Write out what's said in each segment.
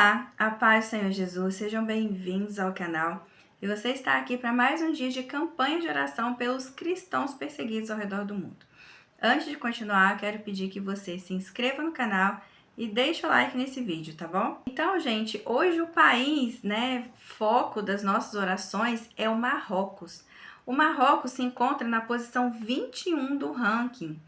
Olá, a paz do Senhor Jesus, sejam bem-vindos ao canal. E você está aqui para mais um dia de campanha de oração pelos cristãos perseguidos ao redor do mundo. Antes de continuar, eu quero pedir que você se inscreva no canal e deixe o like nesse vídeo, tá bom? Então, gente, hoje o país, foco das nossas orações é o Marrocos. O Marrocos se encontra na posição 21 do ranking.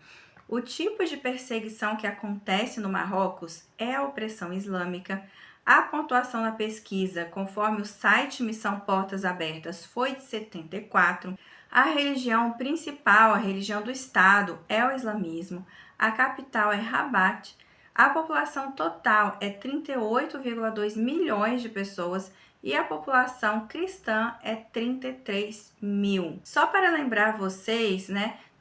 O tipo de perseguição que acontece no Marrocos é a opressão islâmica. A pontuação na pesquisa, conforme o site Missão Portas Abertas, foi de 74. A religião principal, a religião do Estado, é o islamismo. A capital é Rabat. A população total é 38,2 milhões de pessoas e a população cristã é 33 mil. Só para lembrar vocês,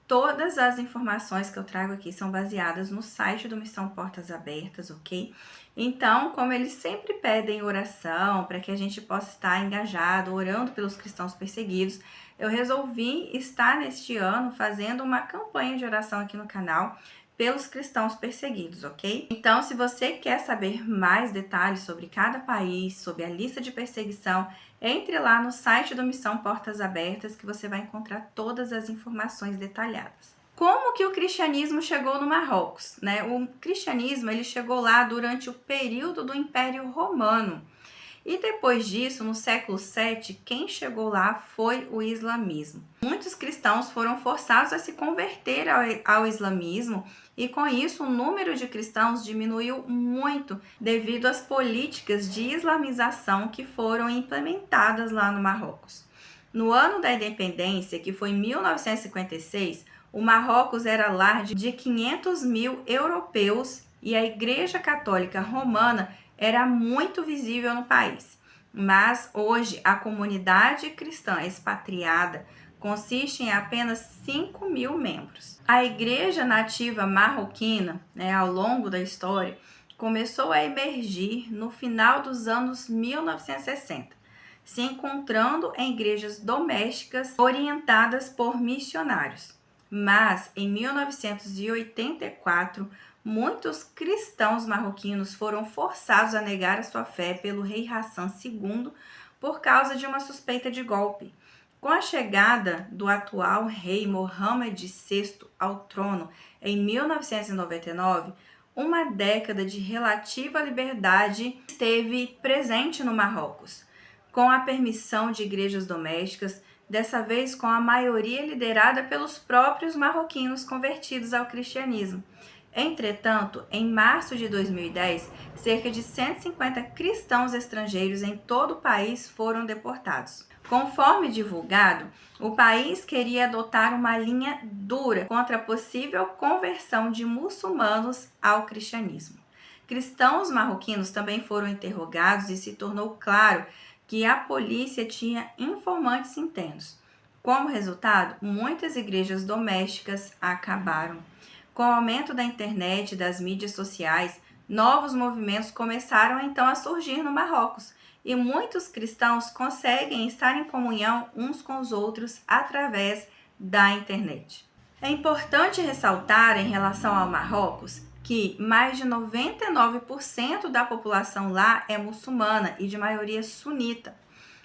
todas as informações que eu trago aqui são baseadas no site do Missão Portas Abertas, ok? Então, como eles sempre pedem oração para que a gente possa estar engajado, orando pelos cristãos perseguidos, eu resolvi estar neste ano fazendo uma campanha de oração aqui no canal pelos cristãos perseguidos, ok? Então, se você quer saber mais detalhes sobre cada país, sobre a lista de perseguição, entre lá no site do Missão Portas Abertas que você vai encontrar todas as informações detalhadas. Como que o cristianismo chegou no Marrocos? O cristianismo ele chegou lá durante o período do Império Romano. E depois disso, no século VII, quem chegou lá foi o islamismo. Muitos cristãos foram forçados a se converter ao islamismo e com isso o número de cristãos diminuiu muito devido às políticas de islamização que foram implementadas lá no Marrocos. No ano da independência, que foi em 1956, o Marrocos era lar de 500 mil europeus e a Igreja Católica Romana era muito visível no país. Mas hoje a comunidade cristã expatriada consiste em apenas 5 mil membros. A igreja nativa marroquina, ao longo da história, começou a emergir no final dos anos 1960, se encontrando em igrejas domésticas orientadas por missionários. Mas em 1984, muitos cristãos marroquinos foram forçados a negar a sua fé pelo rei Hassan II por causa de uma suspeita de golpe. Com a chegada do atual rei Mohammed VI ao trono em 1999, uma década de relativa liberdade esteve presente no Marrocos, com a permissão de igrejas domésticas, dessa vez com a maioria liderada pelos próprios marroquinos convertidos ao cristianismo. Entretanto, em março de 2010, cerca de 150 cristãos estrangeiros em todo o país foram deportados. Conforme divulgado, o país queria adotar uma linha dura contra a possível conversão de muçulmanos ao cristianismo. Cristãos marroquinos também foram interrogados e se tornou claro que a polícia tinha informantes internos. Como resultado, muitas igrejas domésticas acabaram. Com o aumento da internet e das mídias sociais, novos movimentos começaram então a surgir no Marrocos e muitos cristãos conseguem estar em comunhão uns com os outros através da internet. É importante ressaltar em relação ao Marrocos que mais de 99% da população lá é muçulmana e de maioria sunita,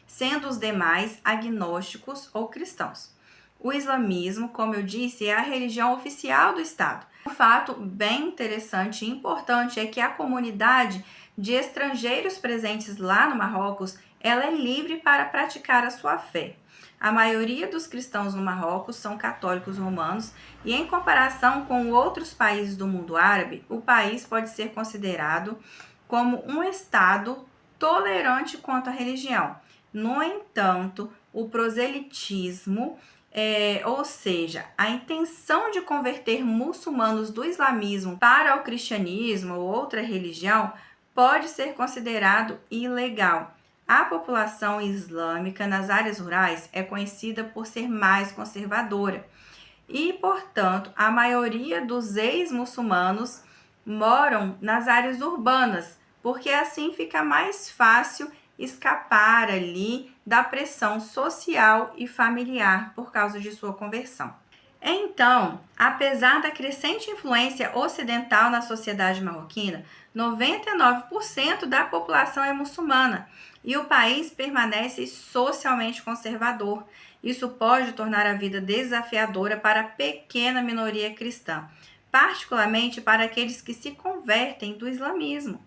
sendo os demais agnósticos ou cristãos. O islamismo, como eu disse, é a religião oficial do Estado. Um fato bem interessante e importante é que a comunidade de estrangeiros presentes lá no Marrocos, ela é livre para praticar a sua fé. A maioria dos cristãos no Marrocos são católicos romanos e, em comparação com outros países do mundo árabe, o país pode ser considerado como um estado tolerante quanto à religião. No entanto, o proselitismo, ou seja, a intenção de converter muçulmanos do islamismo para o cristianismo ou outra religião, pode ser considerado ilegal. A população islâmica nas áreas rurais é conhecida por ser mais conservadora e, portanto, a maioria dos ex-muçulmanos moram nas áreas urbanas, porque assim fica mais fácil escapar ali da pressão social e familiar por causa de sua conversão. Então, apesar da crescente influência ocidental na sociedade marroquina, 99% da população é muçulmana e o país permanece socialmente conservador. Isso pode tornar a vida desafiadora para a pequena minoria cristã, particularmente para aqueles que se convertem do islamismo.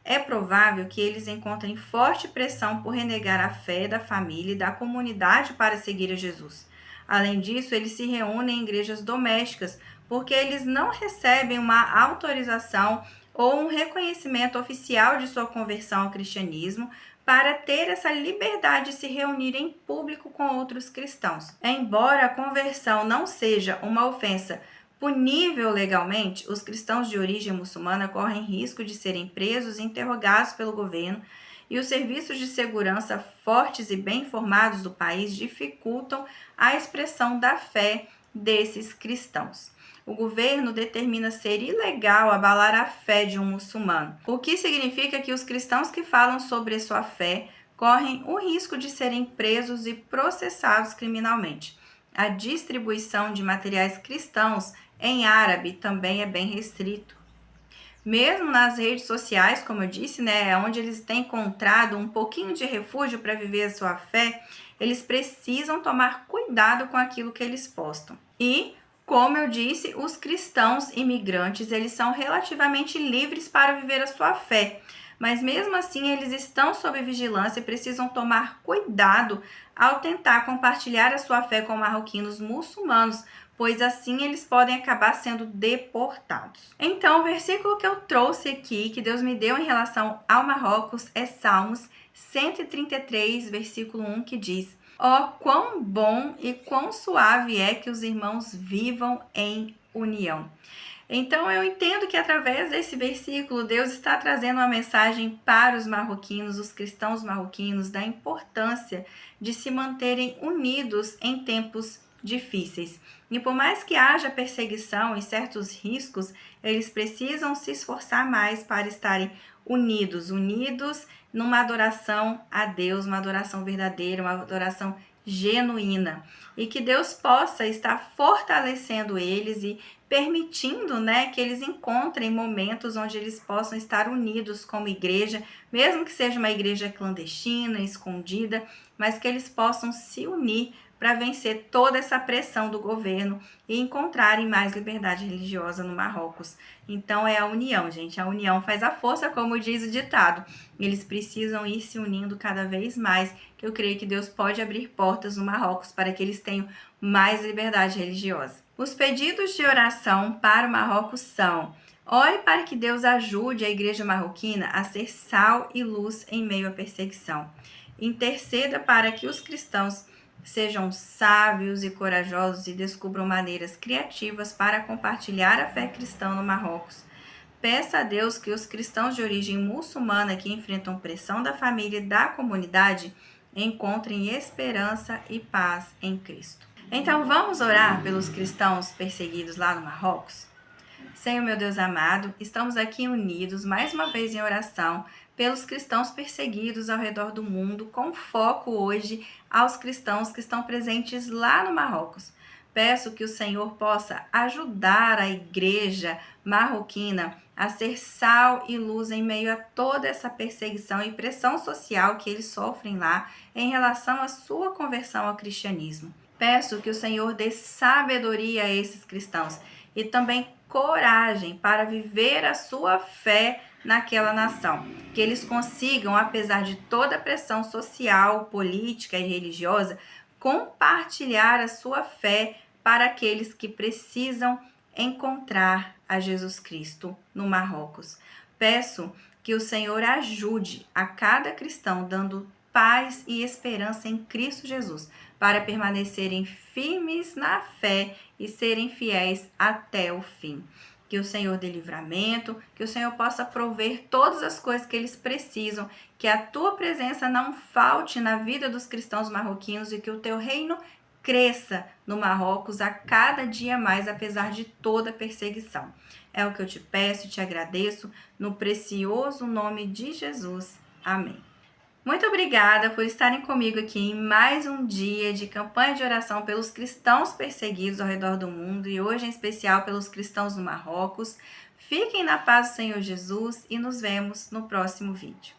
É provável que eles encontrem forte pressão por renegar a fé da família e da comunidade para seguir a Jesus. Além disso, eles se reúnem em igrejas domésticas, porque eles não recebem uma autorização ou um reconhecimento oficial de sua conversão ao cristianismo para ter essa liberdade de se reunir em público com outros cristãos. Embora a conversão não seja uma ofensa punível legalmente, os cristãos de origem muçulmana correm risco de serem presos e interrogados pelo governo, e os serviços de segurança fortes e bem informados do país dificultam a expressão da fé desses cristãos. O governo determina ser ilegal abalar a fé de um muçulmano, o que significa que os cristãos que falam sobre sua fé correm o risco de serem presos e processados criminalmente. A distribuição de materiais cristãos em árabe também é bem restrito. Mesmo nas redes sociais, como eu disse, né, onde eles têm encontrado um pouquinho de refúgio para viver a sua fé, eles precisam tomar cuidado com aquilo que eles postam. E, como eu disse, os cristãos imigrantes, eles são relativamente livres para viver a sua fé, mas mesmo assim eles estão sob vigilância e precisam tomar cuidado ao tentar compartilhar a sua fé com marroquinos muçulmanos, pois assim eles podem acabar sendo deportados. Então, o versículo que eu trouxe aqui, que Deus me deu em relação ao Marrocos, é Salmos 133, versículo 1, que diz: ó, quão bom e quão suave é que os irmãos vivam em união. Então, eu entendo que através desse versículo, Deus está trazendo uma mensagem para os marroquinos, os cristãos marroquinos, da importância de se manterem unidos em tempos difíceis. E por mais que haja perseguição e certos riscos, eles precisam se esforçar mais para estarem unidos numa adoração a Deus, uma adoração verdadeira, uma adoração genuína. E que Deus possa estar fortalecendo eles e permitindo, né, que eles encontrem momentos onde eles possam estar unidos como igreja, mesmo que seja uma igreja clandestina, escondida, mas que eles possam se unir para vencer toda essa pressão do governo e encontrarem mais liberdade religiosa no Marrocos. Então é a união, gente. A união faz a força, como diz o ditado. Eles precisam ir se unindo cada vez mais, que eu creio que Deus pode abrir portas no Marrocos para que eles tenham mais liberdade religiosa. Os pedidos de oração para o Marrocos são: ore para que Deus ajude a igreja marroquina a ser sal e luz em meio à perseguição. Interceda para que os cristãos sejam sábios e corajosos e descubram maneiras criativas para compartilhar a fé cristã no Marrocos. Peça a Deus que os cristãos de origem muçulmana que enfrentam pressão da família e da comunidade encontrem esperança e paz em Cristo. Então vamos orar pelos cristãos perseguidos lá no Marrocos? Senhor, meu Deus amado, estamos aqui unidos mais uma vez em oração pelos cristãos perseguidos ao redor do mundo, com foco hoje aos cristãos que estão presentes lá no Marrocos. Peço que o Senhor possa ajudar a igreja marroquina a ser sal e luz em meio a toda essa perseguição e pressão social que eles sofrem lá em relação à sua conversão ao cristianismo. Peço que o Senhor dê sabedoria a esses cristãos e também coragem para viver a sua fé naquela nação. Que eles consigam, apesar de toda a pressão social, política e religiosa, compartilhar a sua fé para aqueles que precisam encontrar a Jesus Cristo no Marrocos. Peço que o Senhor ajude a cada cristão, dando paz e esperança em Cristo Jesus, para permanecerem firmes na fé e serem fiéis até o fim. Que o Senhor dê livramento, que o Senhor possa prover todas as coisas que eles precisam, que a tua presença não falte na vida dos cristãos marroquinos e que o teu reino cresça no Marrocos a cada dia mais, apesar de toda a perseguição. É o que eu te peço e te agradeço, no precioso nome de Jesus. Amém. Muito obrigada por estarem comigo aqui em mais um dia de campanha de oração pelos cristãos perseguidos ao redor do mundo e hoje em especial pelos cristãos no Marrocos. Fiquem na paz do Senhor Jesus e nos vemos no próximo vídeo.